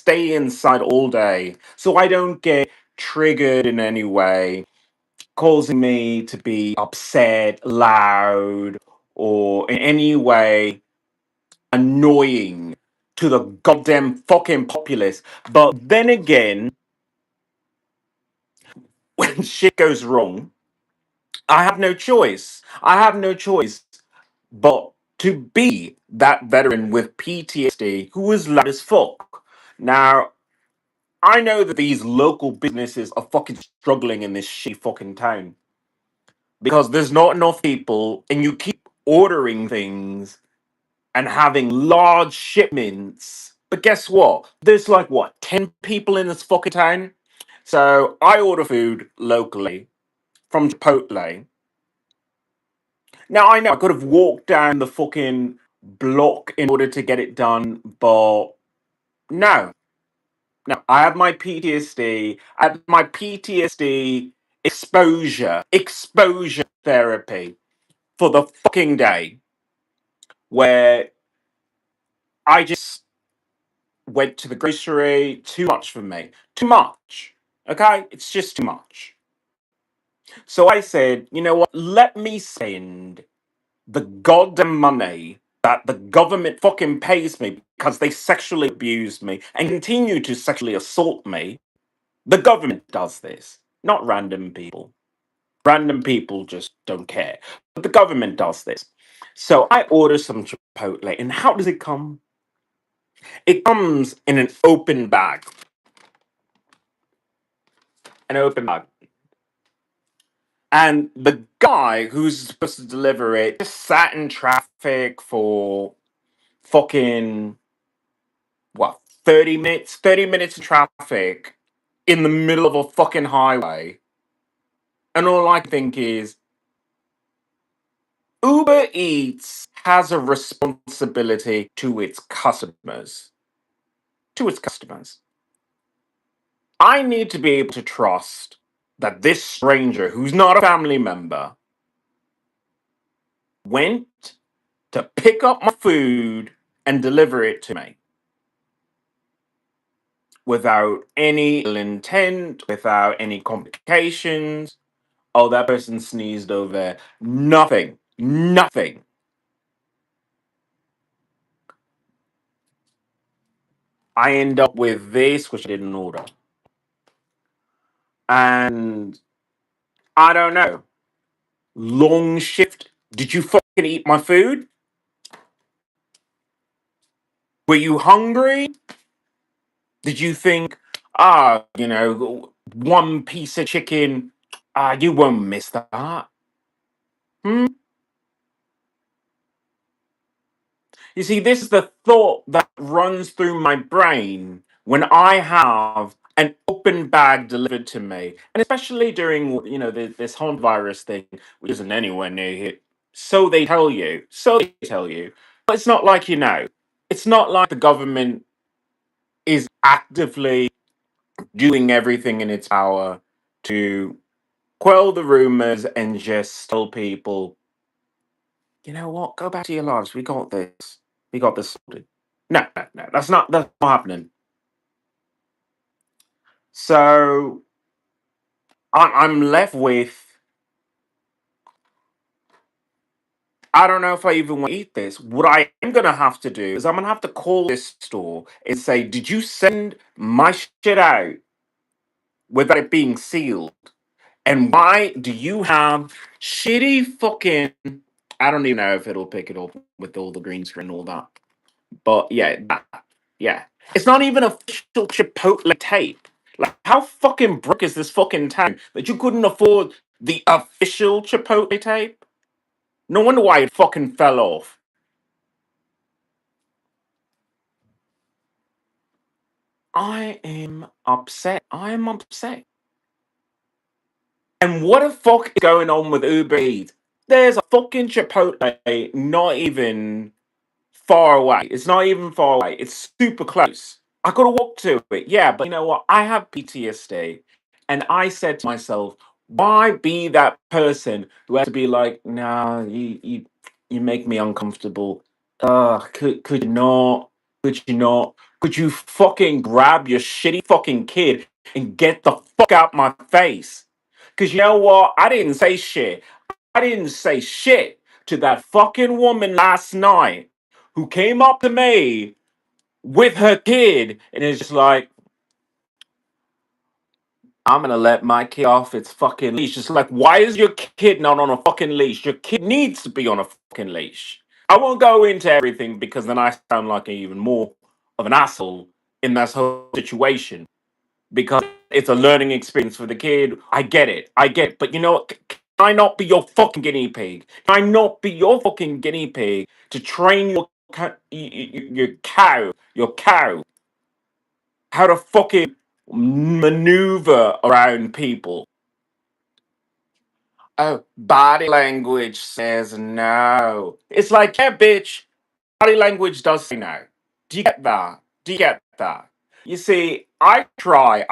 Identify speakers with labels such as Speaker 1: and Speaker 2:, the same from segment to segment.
Speaker 1: stay inside all day so I don't get triggered in any way, causing me to be upset, loud, or in any way annoying to the goddamn fucking populace. But then again, when shit goes wrong, I have no choice. I have no choice but to be that veteran with PTSD who is loud as fuck. Now, I know that these local businesses are fucking struggling in this shitty fucking town because there's not enough people and you keep ordering things and having large shipments. But guess what? There's like, what, 10 people in this fucking town? So I order food locally from Chipotle. Now I know I could have walked down the fucking block in order to get it done, but no. No, I have my PTSD. I have my PTSD exposure therapy for the fucking day where I just went to the grocery. Too much for me. Too much. Okay? It's just too much. So I said, you know what? Let me spend the goddamn money that the government fucking pays me because they sexually abused me and continue to sexually assault me. The government does this, not random people. Random people just don't care. But the government does this. So I order some Chipotle, and how does it come? It comes in an open bag. And the guy who's supposed to deliver it just sat in traffic for fucking what, 30 minutes? 30 minutes of traffic in the middle of a fucking highway. And all I think is Uber Eats has a responsibility to its customers. To its customers. I need to be able to trust that this stranger, who's not a family member, went to pick up my food and deliver it to me without any ill intent, without any complications. Oh, that person sneezed over there. Nothing. Nothing. I end up with this, which I didn't order. And I don't know. Long shift. Did you fucking eat my food? Were you hungry? Did you think, one piece of chicken, you won't miss that? Hmm? You see, this is the thought that runs through my brain when I have an open bag delivered to me, and especially during this Hantavirus thing, which isn't anywhere near here. So they tell you. So they tell you. But it's not like It's not like the government is actively doing everything in its power to quell the rumors and just tell people, you know what, go back to your lives. We got this. We got this sorted. No, no, no. That's not happening. So I'm left with, I don't know if I even want to eat this. What I am gonna have to do is I'm gonna have to call this store and say, did you send my shit out without it being sealed? And why do you have shitty fucking, I don't even know if it'll pick it up with all the green screen and all that. But yeah, yeah. It's not even official Chipotle tape. Like, how fucking broke is this fucking town that you couldn't afford the official Chipotle tape? No wonder why it fucking fell off. I am upset. I am upset. And what the fuck is going on with Uber Eats? There's a fucking Chipotle not even far away. It's not even far away. It's super close. I could have walked to it. Yeah, but you know what? I have PTSD. And I said to myself, why be that person who has to be like, nah, you make me uncomfortable. Could you not? could you not? Could you fucking grab your shitty fucking kid and get the fuck out my face? Because you know what? I didn't say shit. I didn't say shit to that fucking woman last night who came up to me with her kid and is just like, I'm gonna let my kid off its fucking leash. Just like, why is your kid not on a fucking leash? Your kid needs to be on a fucking leash. I won't go into everything because then I sound like even more of an asshole in this whole situation. Because it's a learning experience for the kid. I get it. I get it. But you know what? Can I not be your fucking guinea pig? Can I not be your fucking guinea pig to train your cow, how to fucking maneuver around people? Oh, body language says no. It's like, yeah, bitch, body language does say no. Do you get that? Do you get that? You see, I try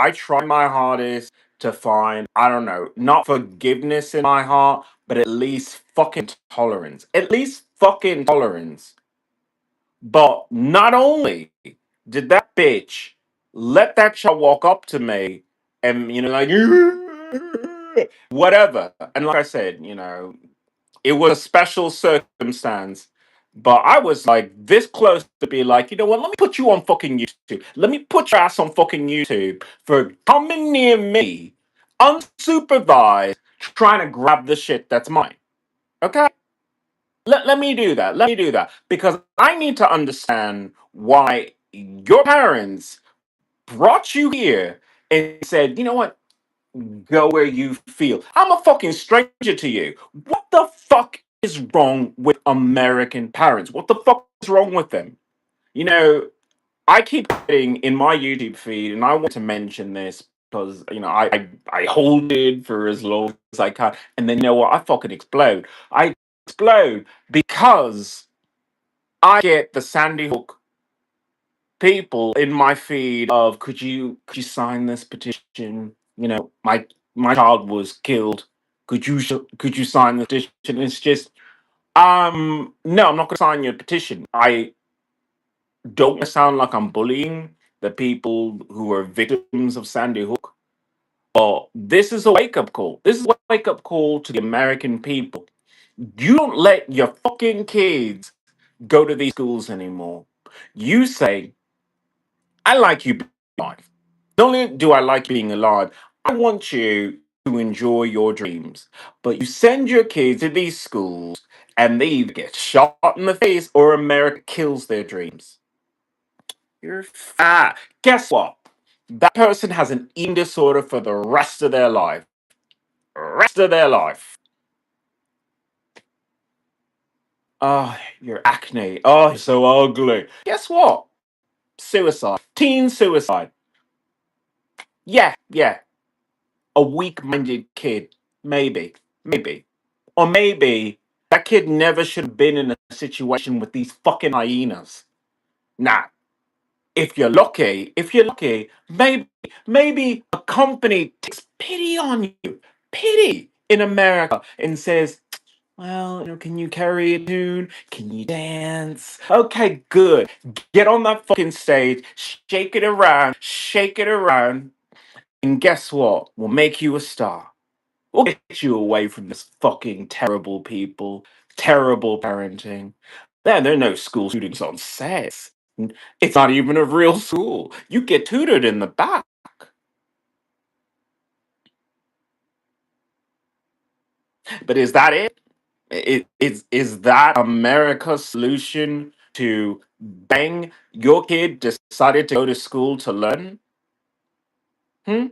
Speaker 1: my hardest to find, I don't know, not forgiveness in my heart, but at least fucking tolerance. At least fucking tolerance. But not only did that bitch let that child walk up to me and, like, whatever. And like I said, it was a special circumstance. But I was like this close to be like, you know what? Let me put you on fucking YouTube. Let me put your ass on fucking YouTube for coming near me, unsupervised, trying to grab the shit that's mine. Okay? Let me do that. Let me do that. Because I need to understand why your parents brought you here and said, you know what? Go where you feel. I'm a fucking stranger to you. What the fuck is wrong with American parents? What the fuck is wrong with them? You know, I keep getting in my YouTube feed, and I want to mention this because I hold it for as long as I can, and then you know what? I fucking explode. I explode because I get the Sandy Hook people in my feed of could you sign this petition? My child was killed. Could you sign the petition? It's just no, I'm not gonna sign your petition. I don't wanna sound like I'm bullying the people who are victims of Sandy Hook. But this is a wake up call. This is a wake up call to the American people. You don't let your fucking kids go to these schools anymore. You say, I like you being alive. Not only do I like being alive, I want you to enjoy your dreams. But you send your kids to these schools and they either get shot in the face or America kills their dreams. You're fat. Guess what? That person has an eating disorder for the rest of their life. Rest of their life. Oh, your acne. Oh, you're so ugly. Guess what? Suicide. Teen suicide. Yeah, yeah. A weak-minded kid, maybe, maybe, or maybe that kid never should have been in a situation with these fucking hyenas. Now, if you're lucky, maybe a company takes pity on you, pity in America, and says, well, can you carry a tune? Can you dance? Okay, good. Get on that fucking stage, shake it around, and guess what? We'll make you a star. We'll get you away from this fucking terrible people, terrible parenting. There are no school shootings on sets. It's not even a real school. You get tutored in the back. But is that it? Is that America's solution to bang your kid decided to go to school to learn? Hmm?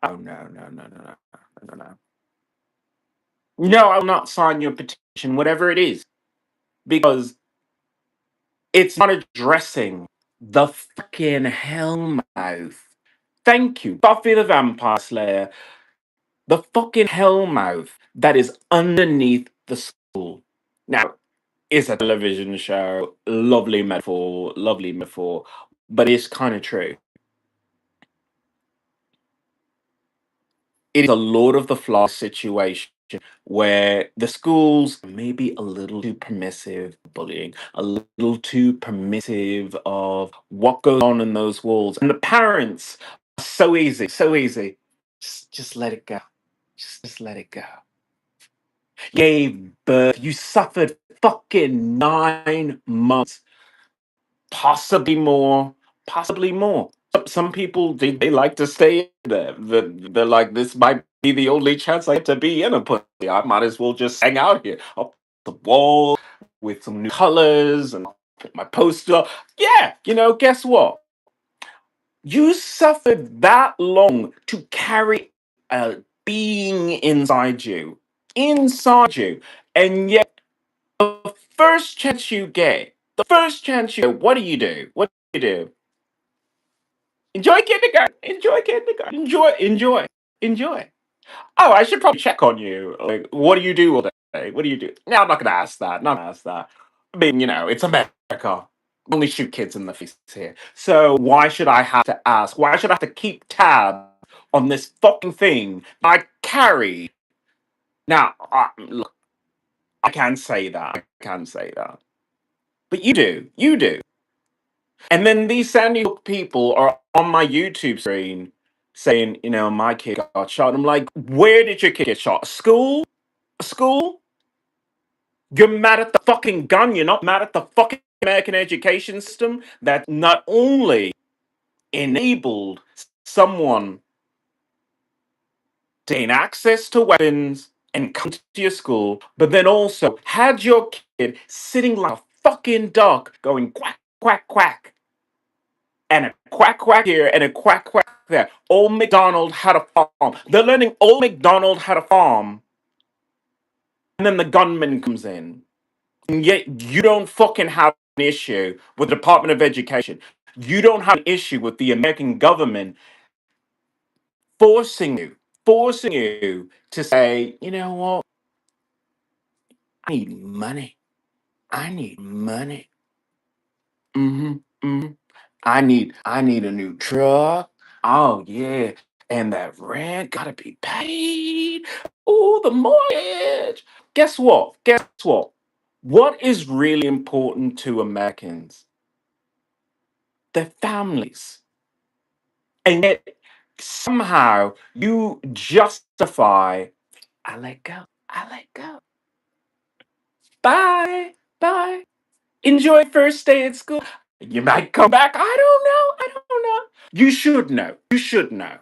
Speaker 1: Oh no, no, no, no, no, no, no. No, I'll not sign your petition, whatever it is, because it's not addressing the fucking hellmouth. Thank you, Buffy the Vampire Slayer. The fucking hellmouth that is underneath the school. Now, it's a television show, lovely metaphor, but it's kind of true. It is a Lord of the Flies situation. where the schools may be a little too permissive bullying, a little too permissive of what goes on in those walls, and the parents are so easy, so easy. Just let it go. Just let it go. You gave birth. You suffered fucking 9 months, possibly more, possibly more. Some people they like to stay there. They're like, this might be the only chance I get to be in a pussy. I might as well just hang out here. I'll put the wall with some new colors and I'll put my poster up. Yeah, guess what? You suffered that long to carry a being inside you, and yet the first chance you get, what do you do? What do you do? Enjoy kindergarten. Enjoy kindergarten. Enjoy. Oh, I should probably check on you. Like, what do you do all day? What do you do? No, I'm not going to ask that. Not gonna ask that. I mean, it's America. We only shoot kids in the face here. So why should I have to ask? Why should I have to keep tab on this fucking thing I carry? Now, look, I can say that. I can say that. But you do. You do. And then these Sandy Hook people are on my YouTube screen saying, my kid got shot. I'm like, where did your kid get shot? A school? A school? You're mad at the fucking gun. You're not mad at the fucking American education system that not only enabled someone to gain access to weapons and come to your school, but then also had your kid sitting like a fucking duck going quack, quack, quack. And a quack quack here and a quack quack there. Old MacDonald had a farm. They're learning Old MacDonald had a farm. And then the gunman comes in. And yet you don't fucking have an issue with the Department of Education. You don't have an issue with the American government forcing you to say, you know what? I need money. I need money. Mm-hmm. Mm-hmm. I need a new truck. Oh yeah. And that rent gotta be paid. Oh, the mortgage. Guess what? Guess what? What is really important to Americans? Their families. And yet somehow you justify, I let go. I let go. Bye. Bye. Enjoy first day at school. You might come back. I don't know. I don't know. You should know. You should know.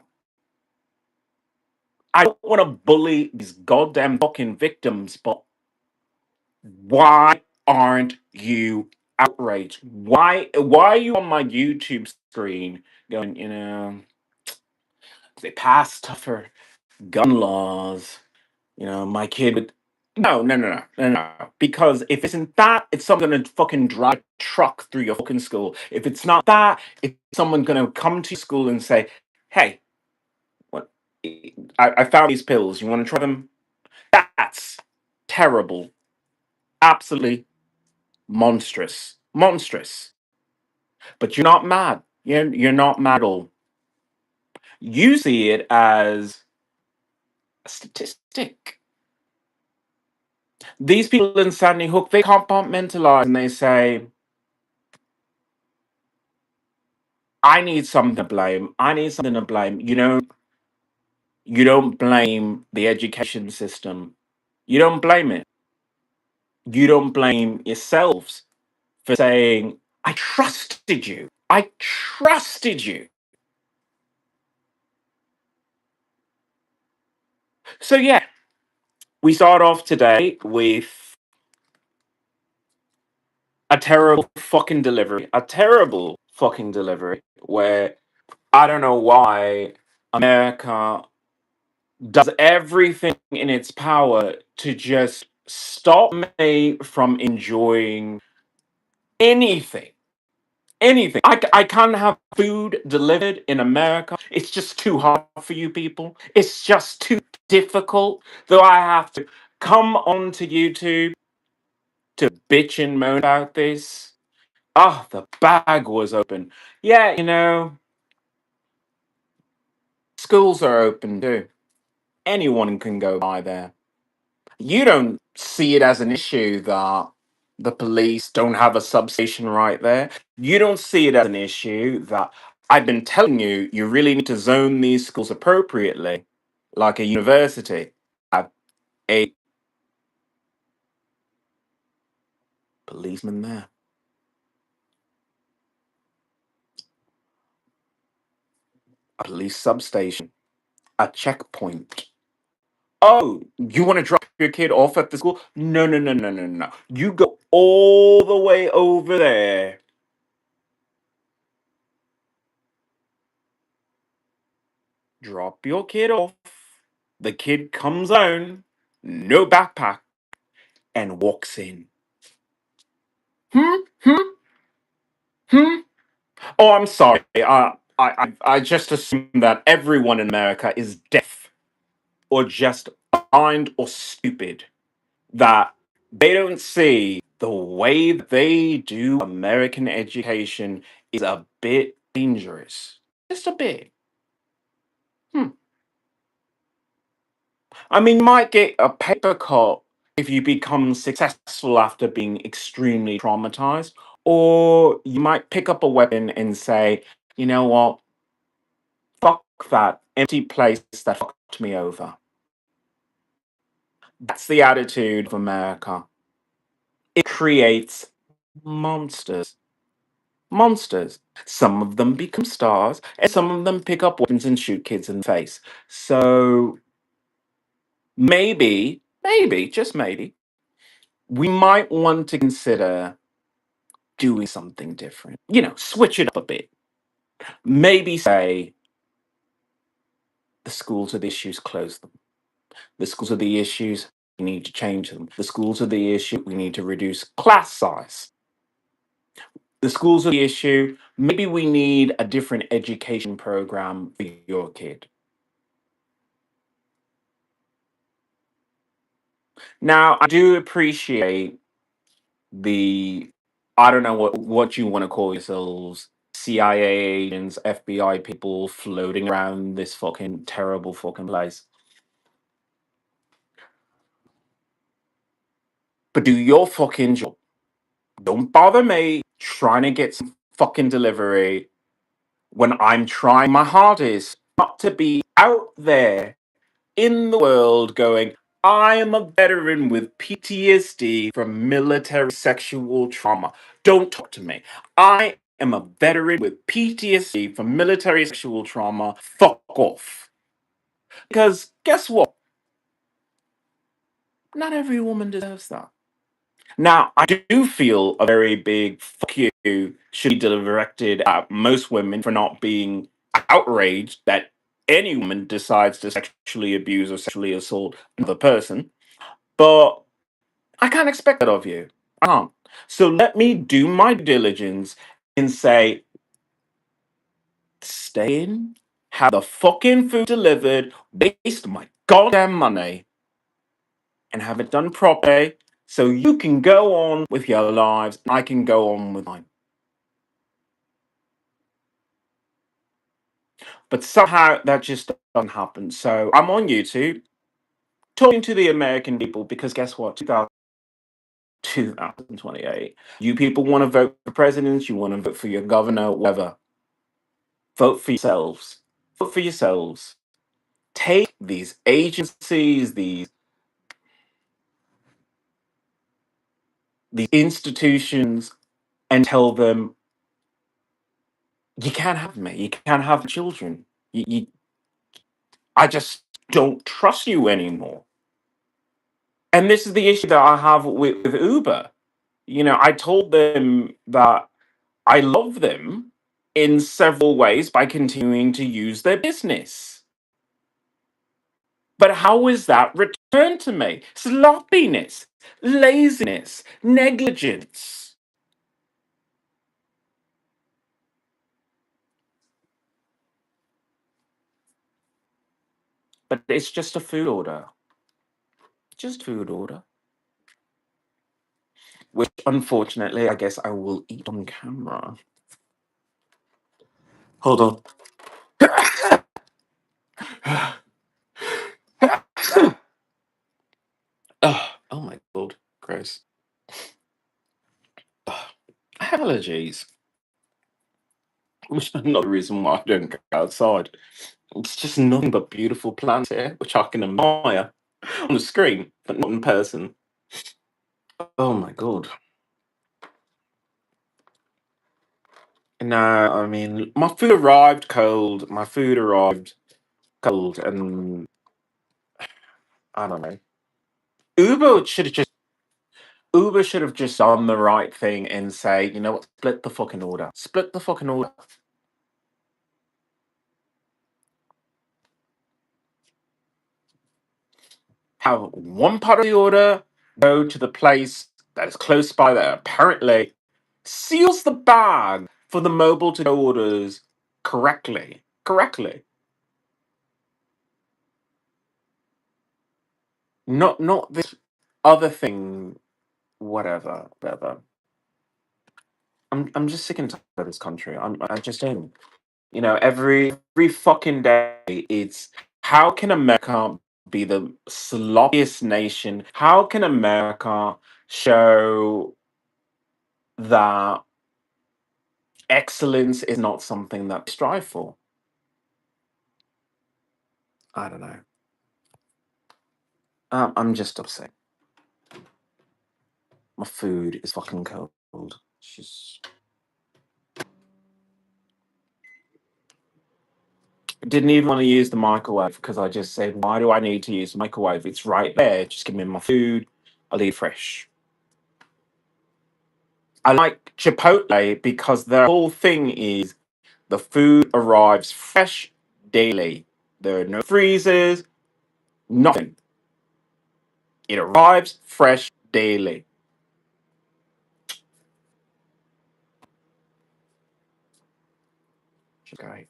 Speaker 1: I don't want to bully these goddamn fucking victims, but why aren't you outraged? Why are you on my YouTube screen going, they passed tougher gun laws, my kid would no. Because if it's not that, it's someone gonna fucking drive a truck through your fucking school. If it's not that, it's someone gonna come to school and say, hey, what I found these pills. You wanna try them? That's terrible. Absolutely monstrous. Monstrous. But you're not mad. You're not mad at all. You see it as a statistic. These people in Sandy Hook, they compartmentalize and they say, I need something to blame. I need something to blame. You don't blame the education system. You don't blame it. You don't blame yourselves for saying, I trusted you. I trusted you. So yeah, we start off today with a terrible fucking delivery. A terrible fucking delivery where I don't know why America does everything in its power to just stop me from enjoying anything. Anything. I can't have food delivered in America. It's just too hard for you people. It's just too difficult. Though I have to come onto YouTube to bitch and moan about this. Oh, the bag was open. Yeah, schools are open too. Anyone can go by there. You don't see it as an issue that the police don't have a substation right there. You don't see it as an issue that I've been telling you, you really need to zone these schools appropriately, like a university. Have a policeman there, a police substation, a checkpoint. Oh, you want to drop your kid off at the school? No, no, no, no, no, no. You go all the way over there. Drop your kid off. The kid comes on, no backpack, and walks in. Hmm, hmm, hmm. Oh, I'm sorry. I just assume that everyone in America is deaf or just blind or stupid. That they don't see the way they do American education is a bit dangerous. Just a bit. Hmm. I mean, you might get a paper cut if you become successful after being extremely traumatized, or you might pick up a weapon and say, you know what, fuck that empty place that fucked me over. That's the attitude of America. It creates monsters. Monsters. Some of them become stars, and some of them pick up weapons and shoot kids in the face. So maybe, just maybe, we might want to consider doing something different. Switch it up a bit. Maybe say the schools are the issues, close them. The schools are the issues, we need to change them. The schools are the issue, we need to reduce class size. The schools are the issue, maybe we need a different education program for your kid. Now, I do appreciate the, I don't know what you want to call yourselves, CIA agents, FBI people floating around this fucking terrible fucking place. But do your fucking job. Don't bother me trying to get some fucking delivery when I'm trying my hardest not to be out there in the world going, I am a veteran with PTSD from military sexual trauma. Don't talk to me. I am a veteran with PTSD from military sexual trauma. Fuck off. Because guess what? Not every woman deserves that. Now, I do feel a very big fuck you should be directed at most women for not being outraged that any woman decides to sexually abuse or sexually assault another person. But I can't expect that of you. I can't. So let me do my diligence and say, stay in, have the fucking food delivered, waste my goddamn money, and have it done properly so you can go on with your lives and I can go on with mine. But somehow that just doesn't happen. So I'm on YouTube talking to the American people because guess what? 2028. You people want to vote for presidents, you want to vote for your governor, whatever. Vote for yourselves. Vote for yourselves. Take these agencies, these institutions, and tell them, you can't have me. You can't have children. I just don't trust you anymore. And this is the issue that I have with Uber. I told them that I love them in several ways by continuing to use their business. But how is that returned to me? Sloppiness, laziness, negligence. But it's just a food order. Just food order. Which unfortunately I guess I will eat on camera. Hold on. allergies, which is another reason why I don't go outside. It's just nothing but beautiful plants here, which I can admire on the screen, but not in person. Oh my god. No, I mean, my food arrived cold. My food arrived cold, and I don't know. Uber should have just Uber should have just done the right thing and say, you know what, split the fucking order. Split the fucking order. Have one part of the order go to the place that is close by that apparently seals the bag for the mobile to go orders correctly. Correctly. Not this other thing, whatever, whatever. I'm just sick and tired of this country. I just am. You know, every fucking day it's how can America be the sloppiest nation? How can America show that excellence is not something that we strive for? I don't know. I'm just upset. My food is fucking cold. She's didn't even want to use the microwave because I just said, why do I need to use the microwave? It's right there. Just give me my food. I'll eat fresh. I like Chipotle because their whole thing is the food arrives fresh daily. There are no freezers, nothing. It arrives fresh daily. Okay.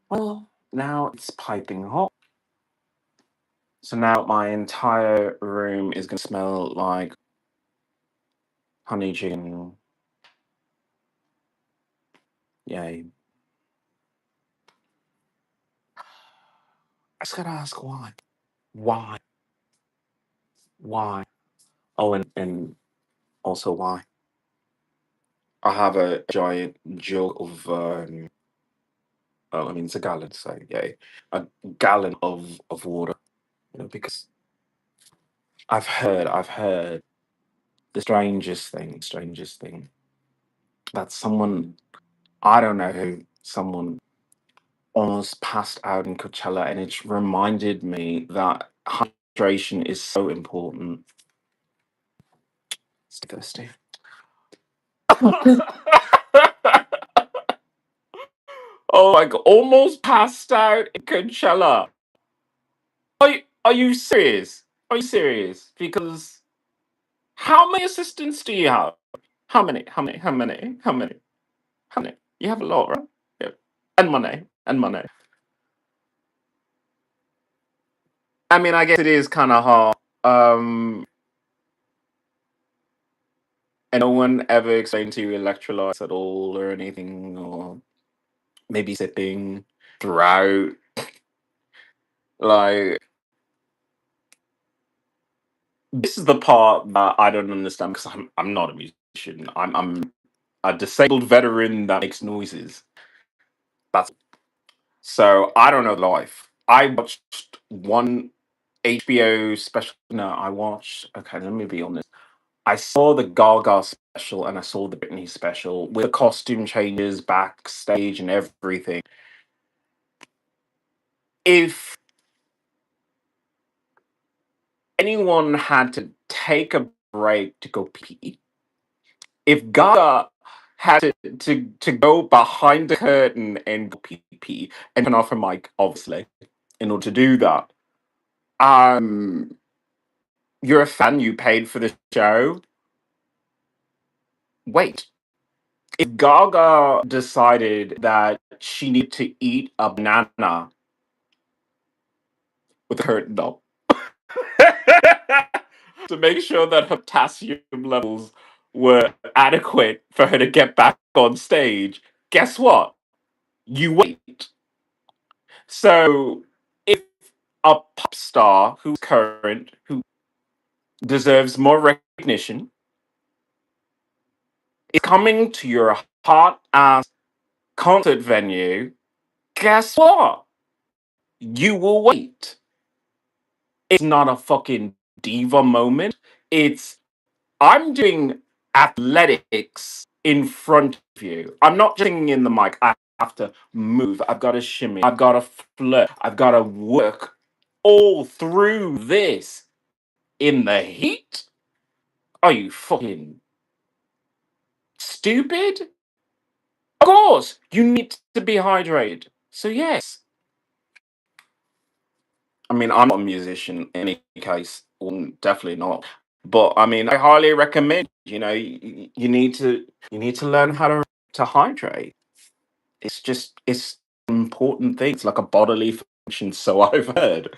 Speaker 1: Well, now it's piping hot. So now my entire room is going to smell like honey chicken. Yay. I just gotta ask why. Why? Why? Oh, and also why? I have a giant jug of I mean it's a gallon, so yeah, a gallon of water. You know, because I've heard the strangest thing that someone I don't know who someone almost passed out in Coachella, and it reminded me that hydration is so important. Stay thirsty. Oh my god, almost passed out in Coachella. Are you serious? Are you serious? Because how many assistants do you have? How many? How many? How many? How many? How many? You have a lot, right? Yeah. And money. And money. I mean, I guess it is kind of hard. And no one ever explained to you electrolytes at all or anything, or maybe sipping throughout. Like, this is the part that I don't understand because I'm not a musician. I'm a disabled veteran that makes noises. That's so I don't know life. I watched one HBO special. No, I watched. Okay, let me be honest. I saw the Gaga special and I saw the Britney special with the costume changes backstage and everything. If anyone had to take a break to go pee, if Gaga had to go behind the curtain and go pee and turn off her mic, obviously, in order to do that, um, you're a fan, you paid for the show. Wait, if Gaga decided that she needed to eat a banana with the curtain up, to make sure that her potassium levels were adequate for her to get back on stage. Guess what? You wait. So if a pop star who's current, who deserves more recognition, is coming to your hot ass concert venue, guess what? You will wait. It's not a fucking diva moment. It's I'm doing athletics in front of you. I'm not just singing in the mic. I have to move. I've got to shimmy. I've got to flirt. I've got to work all through this in the heat. Are you fucking stupid? Of course, you need to be hydrated. So yes, I mean I'm not a musician in any case, definitely not. But I mean I highly recommend. You need to learn how to hydrate. It's an important thing. It's like a bodily function. So I've heard.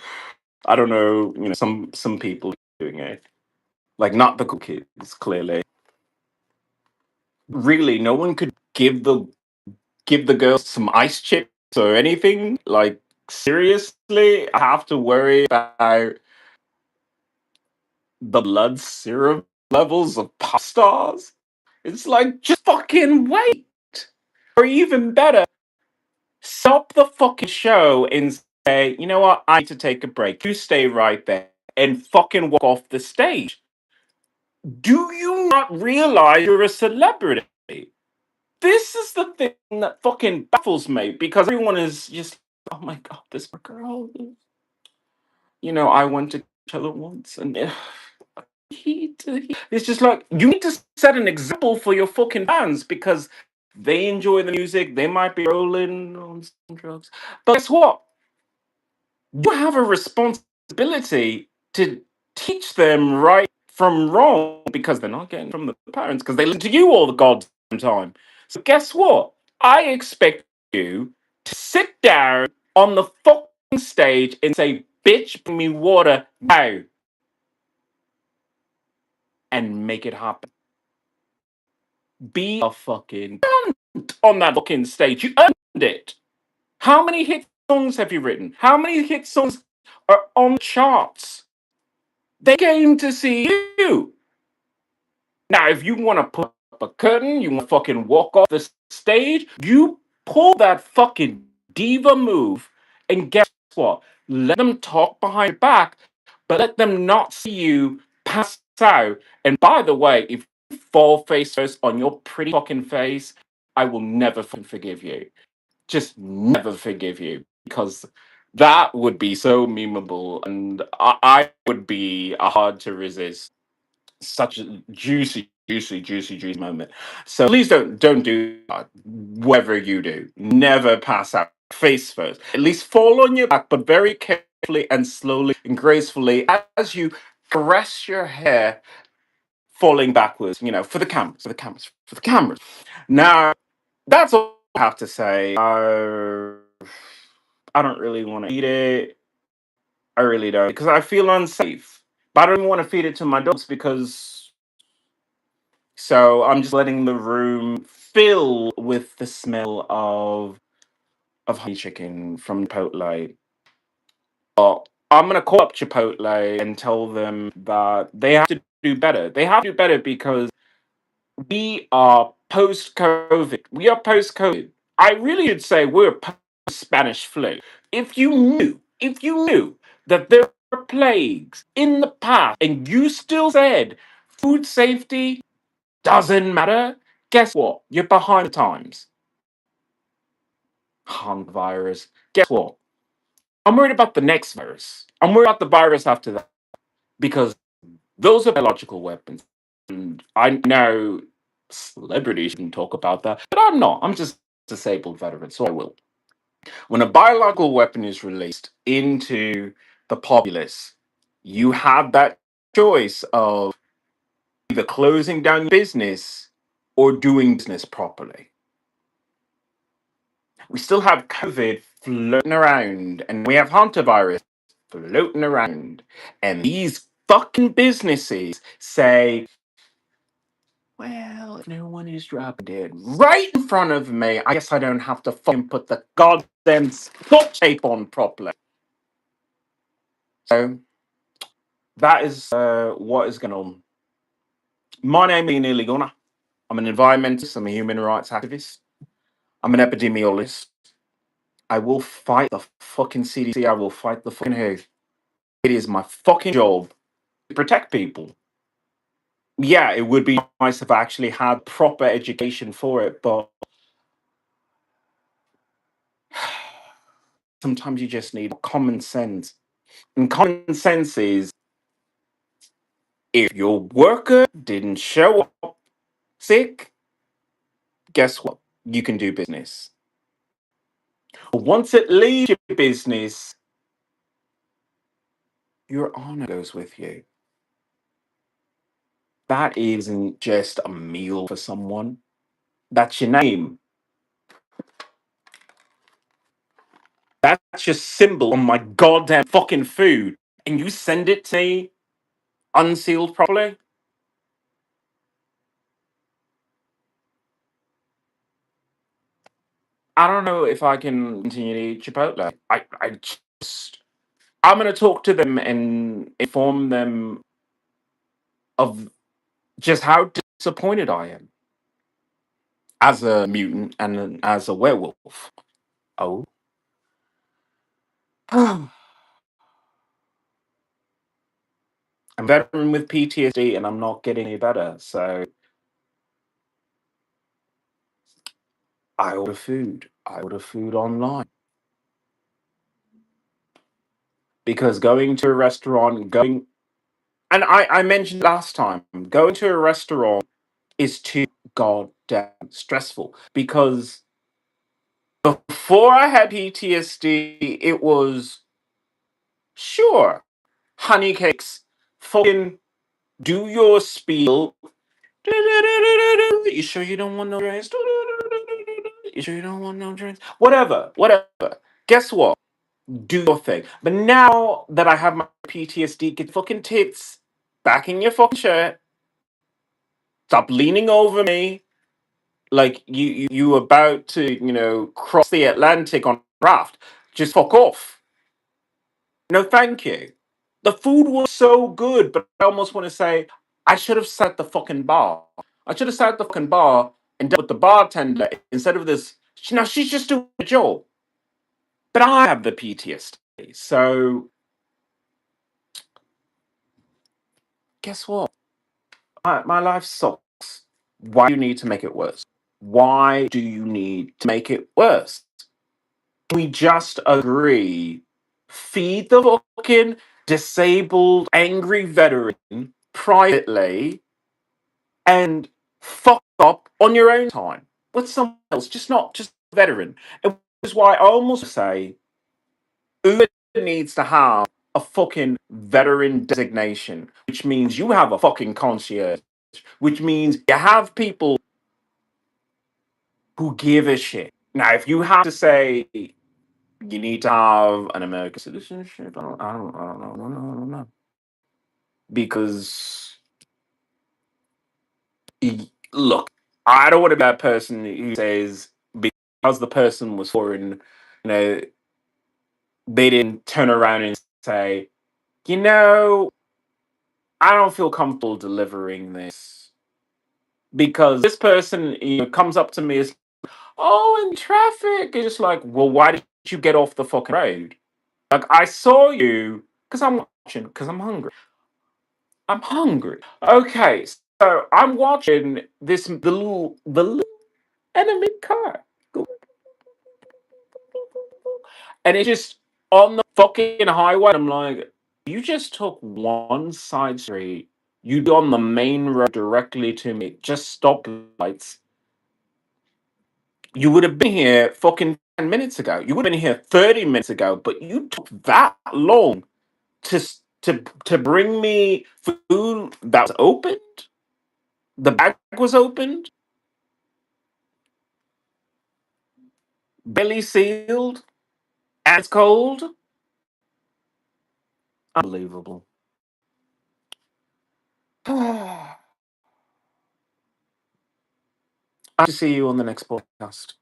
Speaker 1: I don't know. Some people doing it like not the cool kids. Clearly, really, no one could give the girls some ice chips or anything. Like seriously, I have to worry about the blood serum levels of pop stars. It's like just fucking wait, or even better, stop the fucking show and say, you know what, I need to take a break. You stay right there and fucking walk off the stage. Do you not realize you're a celebrity? This is the thing that fucking baffles me because everyone is just, oh my god, this girl. I went to Coachella once and it's just like, you need to set an example for your fucking fans because they enjoy the music. They might be rolling on some drugs. But guess what? You have a responsibility to teach them right from wrong because they're not getting from the parents because they listen to you all the goddamn time. So guess what? I expect you to sit down on the fucking stage and say, "Bitch, bring me water now," and make it happen. Be a fucking cunt on that fucking stage. You earned it. How many hit songs have you written? How many hit songs are on the charts? They came to see you. Now, if you want to put up a curtain, you want to fucking walk off the stage, you pull that fucking diva move, and guess what? Let them talk behind your back, but let them not see you pass out. And by the way, if you fall face first on your pretty fucking face, I will never fucking forgive you. Just never forgive you because that would be so memeable and I would be hard to resist. Such a juicy moment. So please don't do that. Whatever you do, never pass out face first. At least fall on your back, but very carefully and slowly and gracefully as you caress your hair falling backwards, for the cameras, for the cameras, for the cameras. Now, that's all I have to say. I don't really want to eat it. I really don't because I feel unsafe. But I don't even want to feed it to my dogs because so I'm just letting the room fill with the smell of honey chicken from Chipotle. But I'm gonna call up Chipotle and tell them that they have to do better. They have to do better because we are post COVID. We are post COVID. I really should say we're post Spanish flu. If you knew that there were plagues in the past and you still said food safety doesn't matter, guess what? You're behind the times. Hantavirus. Guess what? I'm worried about the next virus. I'm worried about the virus after that because those are biological weapons. And I know celebrities can talk about that, but I'm not. I'm just a disabled veteran, so I will. When a biological weapon is released into the populace, you have that choice of either closing down your business or doing business properly. We still have COVID floating around, and we have Hantavirus floating around. And these fucking businesses say, well, if no one is dropping dead right in front of me, I guess I don't have to fucking put the goddamn scotch tape on properly. So that is what is going on. My name is Neil Ligona. I'm an environmentalist. I'm a human rights activist. I'm an epidemiologist. I will fight the fucking CDC. I will fight the fucking WHO. It is my fucking job to protect people. Yeah, it would be nice if I actually had proper education for it, but sometimes you just need common sense. And common sense is if your worker didn't show up sick, guess what? You can do business. But once it leaves your business, your honor goes with you. That isn't just a meal for someone. That's your name. That's your symbol on my goddamn fucking food. And you send it to me unsealed properly? I don't know if I can continue to eat Chipotle. I'm going to talk to them and inform them of just how disappointed I am as a mutant and as a werewolf. Oh. I'm a veteran with PTSD and I'm not getting any better. So I order food. I order food online. Because going to a restaurant, and I mentioned last time, going to a restaurant is too goddamn stressful. Because before I had PTSD, it was sure, honey cakes, fucking do your spiel. You sure you don't want no drinks? You sure you don't want no drinks? Whatever, whatever. Guess what? Do your thing. But now that I have my PTSD, get fucking tits back in your fucking shirt. Stop leaning over me like you about to cross the Atlantic on a raft. Just fuck off. No, thank you. The food was so good, but I almost want to say I should have sat at the fucking bar. I should have sat at the fucking bar and dealt with the bartender instead of this. Now she's just doing a job, but I have the PTSD. So guess what? My life sucks. Why do you need to make it worse? Why do you need to make it worse? Can we just agree? Feed the fucking disabled, angry veteran privately and fuck up on your own time with someone else, just not just a veteran. And which is why I almost say Uber needs to have a fucking veteran designation, which means you have a fucking concierge, which means you have people who give a shit. Now, if you have to say you need to have an American citizenship, I don't know. Because, look, I don't want to be that person who says because the person was foreign, you know, they didn't turn around and say, you know, I don't feel comfortable delivering this because this person comes up to me as, oh, in traffic. It's just like, well, why did you get off the fucking road? Like, I saw you because I'm watching, because I'm hungry. I'm hungry. Okay, so I'm watching the little enemy car. And it's just on the fucking highway. I'm like, you just took one side street. You'd be on the main road directly to me. Just stop lights. You would have been here fucking 10 minutes ago. You would have been here 30 minutes ago, but you took that long to bring me food that was opened. The bag was opened, barely sealed, and it's cold. Unbelievable. I have to see you on the next podcast.